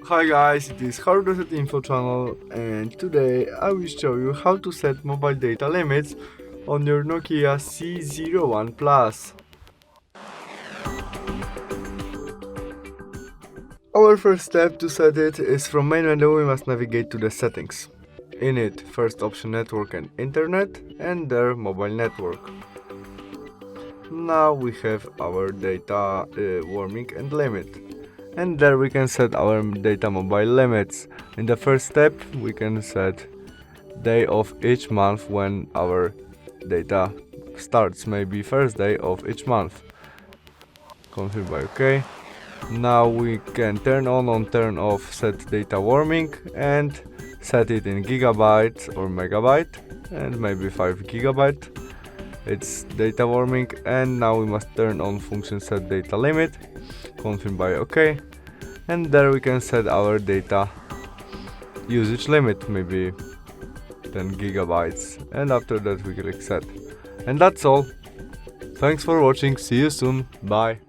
Hi guys, it is Hardware Info channel, and today I will show you how to set mobile data limits on your Nokia C01 Plus. Our first step to set it is from main menu we must navigate to the settings. In it, first option network and internet, and there mobile network. Now we have our data warming and limit. And there we can set our data mobile limits. In the first step we can set day of each month when our data starts, maybe first day of each month. Confirm by OK. Now we can turn on or turn off set data warming and set it in gigabytes or megabyte and maybe 5 gigabyte. It's data warming, and now we must turn on function set data limit. Confirm by OK. And there we can set our data usage limit, maybe 10 gigabytes, and after that we click set. And that's all. Thanks for watching, see you soon, bye.